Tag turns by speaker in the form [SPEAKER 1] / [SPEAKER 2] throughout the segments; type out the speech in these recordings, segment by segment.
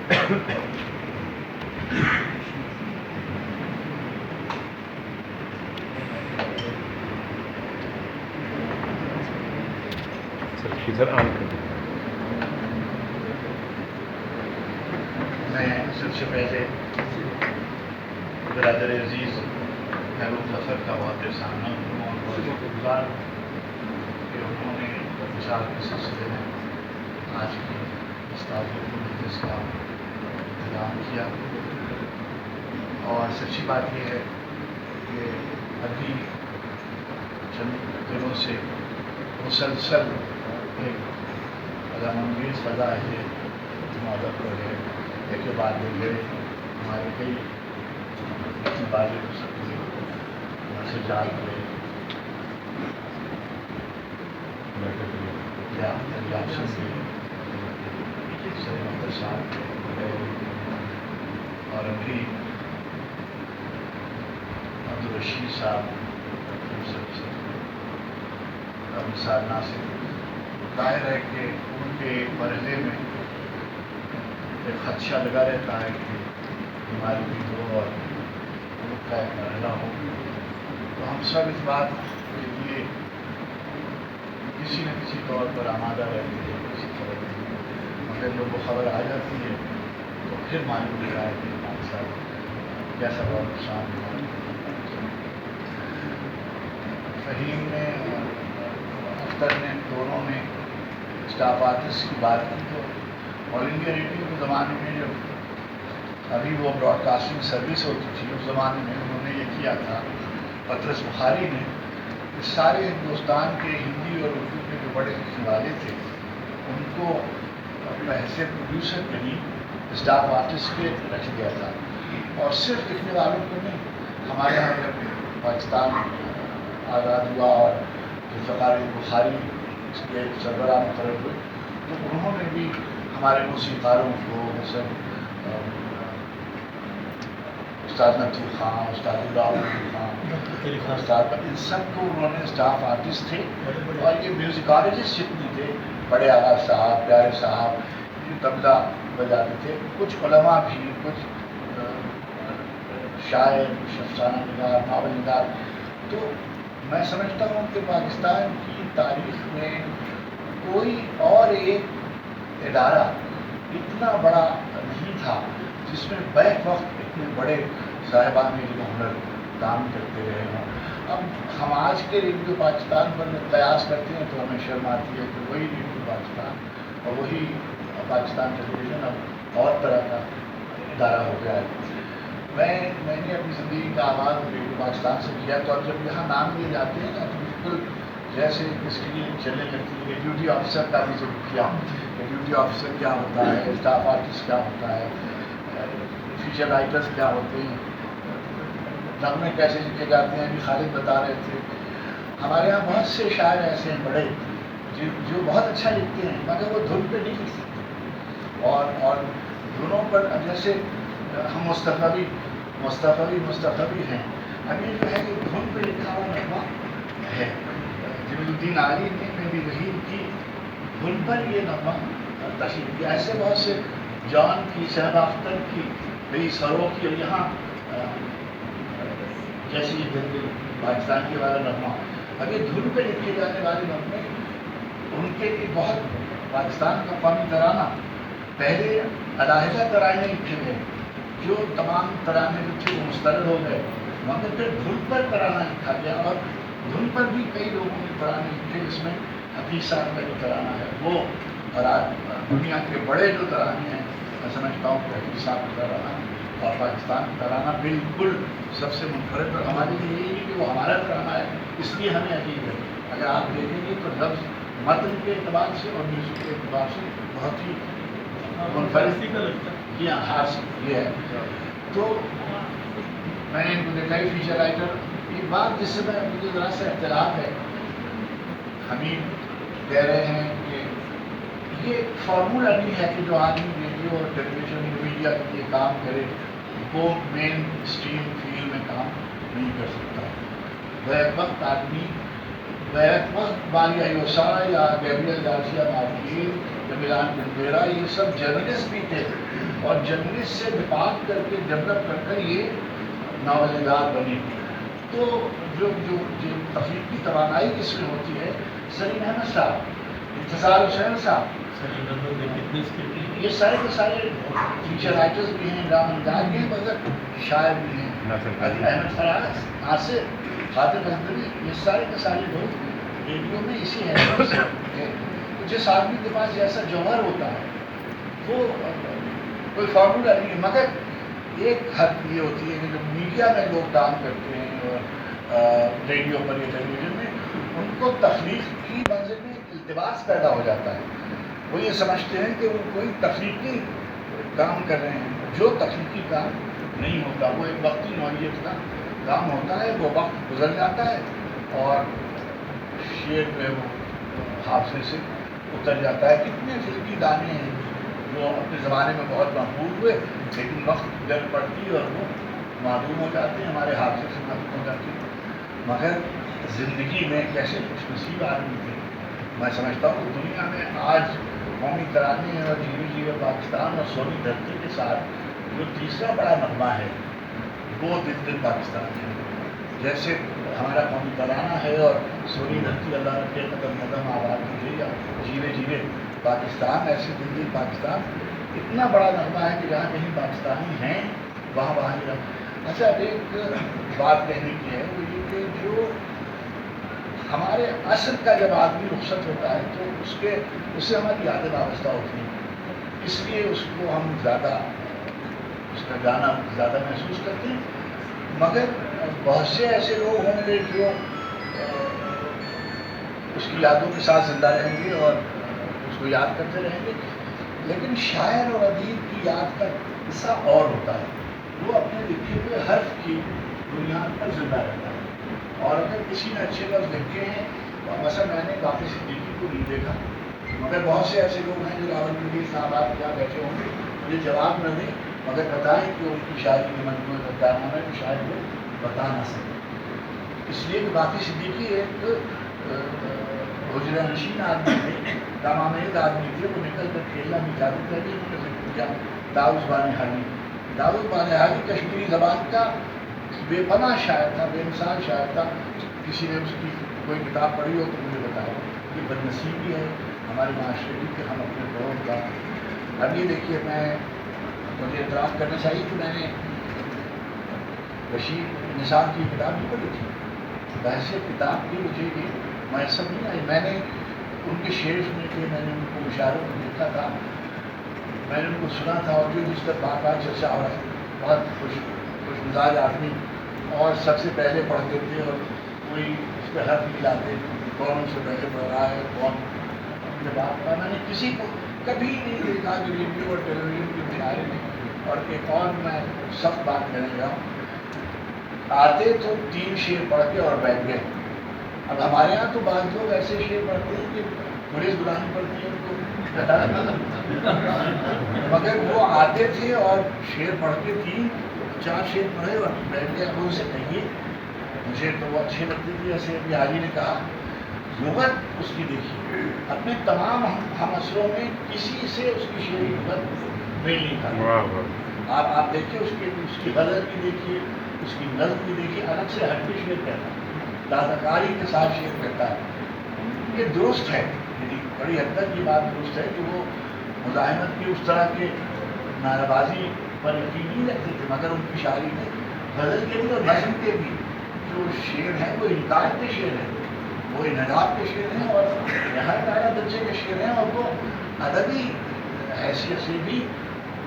[SPEAKER 1] میں سب سے پہلے برادر عزیز فروغ کا بہت احسان ہوں اور بہت شکر گزار کہ انہوں نے مثال کے سلسلے میں آج کی استادی مجلس کا انتظام کیا. اور سچی بات یہ ہے کہ ابھی چند دنوں سے مسلسل ایک غمانگیز فضا ہے مدد پر ہے. ایک کے بعد گئے ہمارے کئی بازی ہو سکتی ہے وہاں سے جال ہوئے یا ریاکشن سے صاحب اور ابھی عبدالرشید صاحب نثار ناسک. ظاہر ہے کہ ان کے مرحلے میں ایک خدشہ لگا رہتا ہے کہ بیماری بھی ہو اور ملک کا ایک مرحلہ ہو. تو ہم سب اس بات کے لیے کسی نہ کسی طور پر آمادہ رہتے ہیں کسی طرح سے. مگر لوگوں کو خبر آ جاتی ہے تو پھر معلوم ہو رہا ہے کہ ہمارے ساتھ کیسا بہت نقصان ہوا. فہیم نے اور اختر نے دونوں نے اسٹاف آرٹسٹ کی بات کی تو آل انڈیا ریڈیو کے زمانے میں جب ابھی وہ براڈ کاسٹنگ سروس ہوتی تھی اس زمانے میں انہوں نے یہ کیا تھا. پطرس بخاری نے سارے ہندوستان کے ہندی اور اردو کے جو بڑے لکھنے والے تھے ان کو حیثیت پروڈیوسر کے نہیں اسٹاف آرٹسٹ کے رکھ دیا تھا. اور صرف لکھنے والوں کو نہیں, ہمارے یہاں جب پاکستان آزاد ہوا اور ذوالفقار بخاری اس کے سربراہ مقرر ہوئے تو انہوں نے بھی ہمارے موسیقاروں کو مثلاً استاد نثار خان, استاد اڑانے, استاد ان سب کو انہوں نے اسٹاف آرٹسٹ تھے. اور یہ میوزیکالوجسٹ جتنے تھے بڑے آغا صاحب, پیارے صاحب, یہ طبلہ بجاتے تھے. کچھ علماء بھی, کچھ شاعر, کچھ افسانہ نگار, ناول نگار. تو میں سمجھتا ہوں کہ پاکستان کی تاریخ میں کوئی اور ایک ادارہ اتنا بڑا نہیں تھا جس میں بیک وقت اتنے بڑے صاحبان ہنر کام کرتے رہے ہوں. اب ہم آج کے ریڈیو پاکستان پر جب قیاس کرتے ہیں تو ہمیں شرم آتی ہے کہ وہی ریڈیو پاکستان اور وہی پاکستان ٹیلی ویژن اب اور طرح کا ادارہ ہو گیا ہے. میں نے اپنی زندگی کا آغاز ریڈیو پاکستان سے کیا تو اب جب یہاں نام لیے جاتے ہیں نا تو بالکل جیسے اس کے لیے چلنے لگتی ہے. ڈیوٹی آفیسر کا بھی ذکر کیا کہ ڈیوٹی آفیسر کیا ہوتا ہے, اسٹاف آرٹسٹ کیا ہوتا ہے, فیچر رائٹرس کیا ہوتے ہیں, نغمے کیسے لکھے جاتے ہیں. ابھی خالد بتا رہے تھے ہمارے یہاں بہت سے شاعر ایسے ہیں بڑے جو بہت اچھا لکھتے ہیں مگر وہ دھن پہ نہیں لکھ سکتے. اور دھنوں پر جیسے ہم مصطفی ہیں, ابھی جو ہے کہ دھن پہ لکھا ہوا نغمہ ہے. جدید الدین علی نے بھی وحید کی دھن پر یہ نغمہ تشریح کیا. ایسے بہت سے جان کی, صحبہ اختر کی, بھئی سروں کی, اور یہاں جیسے یہ دل پاکستان کے والا نغمہ. اب یہ دھن پہ لکھے جانے والے نغمے ان کے لیے بہت پاکستان کا قومی ترانہ پہلے علیحدہ ترانے لکھے گئے جو تمام ترانے جو تھے وہ مسترد ہو گئے مگر پھر دھن پر ترانہ لکھا گیا. اور دھن پر بھی کئی لوگوں نے ترانے لکھے جس میں حفیظ صاحب کا جو ترانہ ہے وہ, اور آج دنیا کے بڑے جو ترانے ہیں میں سمجھتا ہوں کہ حفیظ صاحب کا ترانہ اور پاکستان کا ترانہ بالکل سب سے منفرد. اور ہمارے لیے یہی ہے کہ وہ ہمارا ترانہ ہے اس لیے ہمیں عجیب ہے. اگر آپ دیکھیں گے تو لفظ متن کے اعتبار سے اور میوزک کے اعتبار سے بہت ہی منفرد یہ خاص یہ ہے. تو میں نے ان کو دیکھا ہی فیچر رائٹر. ایک بات جس سے مجھے ذرا سا اختلاف ہے, حمید کہہ رہے ہیں کہ یہ فارمولہ نہیں ہے کہ جو آدمی ریڈیو اور ٹیلی ویژن میڈیا کے لیے کام کرے وہ مین اسٹریم فیلڈ میں کام نہیں کر سکتا. بیک وقت آدمی بیک وقت ماریا یوسا یا گیبریل گارسیا مارکیز ملان کندیرا، یہ سب جرنلسٹ بھی تھے، اور جرنلسٹ سے ڈپارٹ کر کے ڈیولپ کر کر یہ ناول نگار بنے. تو جو تخلیق کی توانائی جس میں ہوتی ہے، سلیم احمد صاحب، انتصار حسین صاحب، یہ سارے کے سارے فیچر رائٹرز بھی ہیں، ڈرامہ نگار بھی ہیں، مگر شاعر بھی ہیں، احمد فراز، ناسک، خاطر احمد، یہ سارے کے سارے لوگ ریڈیو میں اسی حیثیت سے ہیں. جس آدمی کے پاس جیسا جوہر ہوتا ہے وہ کوئی فارمولا نہیں ہے، مگر ایک حد یہ ہوتی ہے کہ جو میڈیا میں لوگ کام کرتے ہیں اور ریڈیو پر یا ٹیلی ویژن میں، ان کو تخلیق کی منزل میں ایک التباس پیدا ہو جاتا ہے. وہ یہ سمجھتے ہیں کہ وہ کوئی تخلیقی کام کر رہے ہیں، جو تخلیقی کام نہیں ہوتا، وہ ایک وقتی نوعیت کا کام ہوتا ہے. وہ وقت گزر جاتا ہے اور شعر میں وہ حافظے سے اتر جاتا ہے. کتنے فلمی گانے ہیں جو اپنے زمانے میں بہت مقبول ہوئے، لیکن وقت ڈر پڑتی اور وہ معلوم ہو جاتے ہیں، ہمارے حافظے سے ختم ہو جاتے ہیں. مگر زندگی میں کیسے خوش نصیب آدمی تھے. میں سمجھتا ہوں کہ دنیا میں آج قومی ترانے اور جیوے جیوے پاکستان اور سونی دھرتی کے ساتھ جو تیسرا بڑا نغمہ ہے وہ دل دل پاکستان ہے. جیسے ہمارا قومی ترانہ ہے اور سونی دھرتی اللہ رکھے قدم قدم آباد کیجیے یا جیوے جیوے پاکستان، ایسے دل دل پاکستان اتنا بڑا نغمہ ہے کہ جہاں کہیں پاکستانی ہیں وہاں ہی رہا. اچھا، ایک بات کہنے کی ہے، وہ یہ کہ جو ہمارے عصر کا جب آدمی رخصت ہوتا ہے تو اس سے ہماری یادیں وابستہ ہوتی ہیں، اس لیے اس کو ہم زیادہ، اس کا گانا زیادہ محسوس کرتے ہیں. مگر بہت سے ایسے لوگ ہوں گے جو اس کی یادوں کے ساتھ زندہ رہیں گے اور اس کو یاد کرتے رہیں گے. لیکن شاعر اور ادیب کی یاد کا حصہ اور ہوتا ہے، وہ اپنے لکھے ہوئے حرف کی بنیاد پر زندہ رہتا ہے. اور اگر کسی نے اچھے لفظ لکھے ہیں، مثلا میں نے واقعی صدیقی کو نہیں دیکھا، مگر بہت سے ایسے لوگ ہیں جو راولپنڈی اسلام کیا بیٹھے ہوں گے، مجھے جواب نہ دیں مگر بتائیں کہ ان کی شاعری کے مجموعے کا کیا نام ہے، کہ شاید وہ بتا نہ سکیں. اس لیے کہ باقی صدیقی ایک حجرہ نشین آدمی تھے، تمام آدمی تھے. وہ نکل کر کھیلنا بھی چاہتے تھے. انہوں نے ذکر کیا داؤد بانہالی. داؤد بانہالی کشمیری زبان کا بے پناہ شاعر تھا، بے مثال شاعر تھا. کسی نے اس کی کوئی کتاب پڑھی ہو تو مجھے بتایا. یہ بدنصیبی ہے ہمارے معاشرے کی کہ ہم اپنے فروغ کا. اب یہ دیکھیے، مجھے اعتراف کرنا چاہیے کہ میں نے بشیر نثار کی کتاب بھی پڑھی تھی. بحثیت کتاب کی مجھے یہ میسر نہیں آئی. میں نے ان کے شعر سنے تھے، میں نے ان کو مشاعروں کو دیکھا تھا، میں نے ان کو سنا تھا، اور جو جس پر بار بار چرچا ہو رہا ہے. بہت خوش مزاج آدمی، اور سب سے پہلے پڑھتے تھے اور کوئی اس پہ حرف نہیں لاتے، کون ان سے پہلے پڑھ رہا ہے، کون اپنے بات کا. میں نے کسی کو کبھی نہیں دیکھا کہ ریڈیو اور ٹیلی ویژن کے مشاعرے میں. اور ایک اور میں سخت بات کرنے لگا ہوں، آتے تو 3 شعر پڑھ کے اور بیٹھ گئے. اب ہمارے یہاں تو بعض لوگ ایسے شعر پڑھتے ہیں کہ پولیس بلانی پڑتی ہے ان کو، مگر وہ آتے تھے اور شعر پڑھ کے 3-4 شعر پڑھے اور بیٹھ گئے. ان سے کہیے، مجھے تو وہ اچھے لگتے تھے. جیسے ابھی حالی نے کہا، لغت اس کی دیکھیے، اپنے تمام ہم عصروں میں کسی سے اس کی شعری لغت میل نہیں تھا. آپ دیکھیے اس کی غزل کی دیکھیے، اس کی نظم کی دیکھیے، الگ سے ہٹ کے شعر کہتا ہے، دادکاری کے ساتھ شعر کہتا ہے. یہ درست ہے، یعنی بڑی حد تک یہ بات درست ہے کہ وہ مزاحمت کی اس طرح کے نعرہ پر یقین نہیں رکھتے تھے، مگر ان کی شاعری میں غزل کے بھی اور نظم کے بھی جو شعر ہیں وہ انکار کے شعر ہیں، وہ انحراف کے شعر ہیں، اور ہر اعلیٰ درجے کے شعر ہیں، اور وہ ادبی حیثیت سے بھی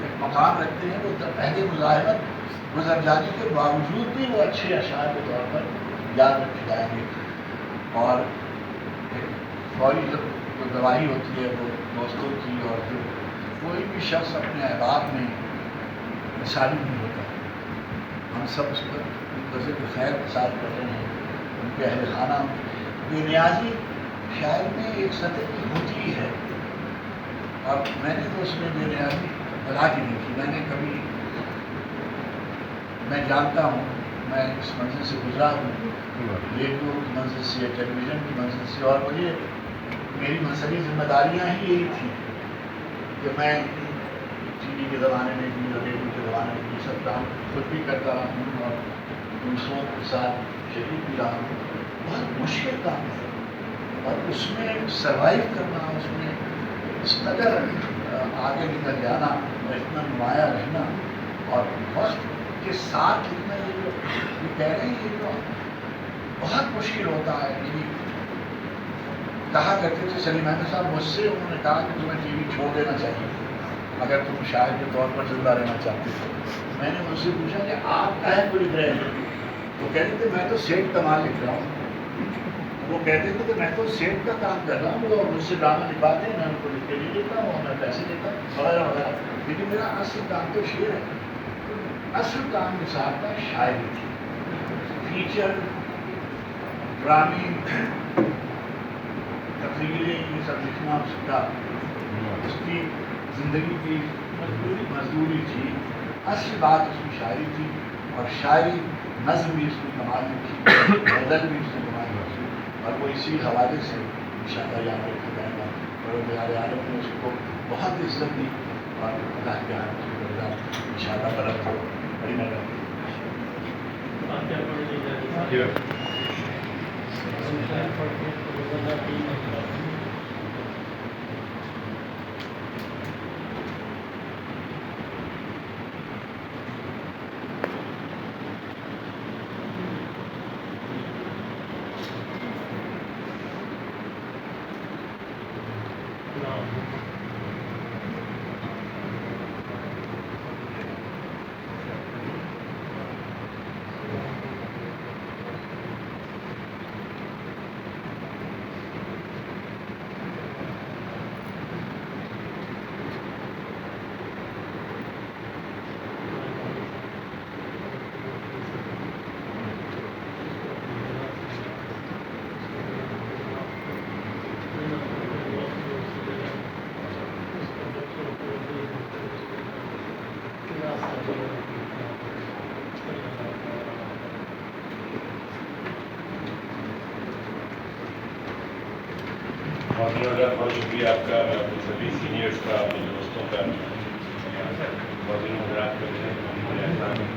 [SPEAKER 1] ایک مقام رکھتے ہیں. وہ پہلے مزاحمت گزر جانے کے باوجود بھی وہ اچھے اشعار کے طور پر یاد رکھے جائیں گے. اور فوری جو گواہی ہوتی ہے وہ دوستوں کی، اور جو کوئی بھی شخص اپنے احباب میں مثالی نہیں ہوتا. ہم سب اس پر گزر خیر کے ساتھ کر رہے ہیں. ان کے اہل خانہ بے نیازی شاعر میں ایک سطح کی ہوتی ہی ہے. اب میں نے تو اس میں بے نیازی بلا کی نہیں کی. میں جانتا ہوں، میں اس منزل سے گزرا ہوں، ریڈیو کی منزل سے، ٹیلی ویژن کی منزل سے، اور مجھے میری مذہبی ذمہ داریاں ہی یہی تھیں کہ میں ٹی وی کے زمانے میں بھی اور ریڈیو کے زمانے میں بھی سب کام خود بھی کرتا رہا ہوں اور دوسروں کے ساتھ شریک بھی رہا ہوں. بہت مشکل کام ہے اور اس میں سروائیو کرنا, اس میں اس قدر آگے نکل جانا اور اتنا نمایاں رہنا اور وقت کے ساتھ لکھنا, یہ جو کہہ رہے ہیں یہ جو بہت مشکل ہوتا ہے. کہا کرتے تھے سلیم احمد صاحب مجھ سے, انہوں نے کہا کہ تمہیں ٹی وی چھوڑ دینا چاہیے اگر تم شاعر کے طور پر زندہ رہنا چاہتے ہو. میں نے ان سے پوچھا کہ آپ کہاں کو لکھ رہے ہیں؟ وہ کہتے تھے میں تو سیٹ کمال لکھ رہا ہوں. وہ کہتے تھے کہ میں تو سیٹ کا کام کر رہا ہوں, وہ مجھ سے ڈرامہ لکھواتے ہیں, میں ان کو لکھ کے نہیں دیتا ہوں, میں پیسے دیتا ہوں وغیرہ وغیرہ. لیکن میرا اصل کام تو شعر ہے. اصل کام نثار کا شاعری تھی. فیچر, ڈرامی, تقریریں, یہ سب لکھنا اس کا اس کی زندگی کی مزدوری تھی. اصل بات اس کی شاعری تھی اور شاعری نظم بھی اس کی کمال میں تھی, غزل بھی اس کی کمال میں تھی اور وہ اسی حوالے سے انشاءاللہ یاد رکھا جائے گا. اور پیارے عالم نے اس کو بہت عزت دی اور اللہ کے یہاں اس کی درجہ انشاءاللہ بلند ہو. بڑی مہربانی.
[SPEAKER 2] بہت شکریہ آپ کا, سبھی سینئرز کا, اپنے دوستوں کا. بہت دن مذاکرات کرتے ہیں.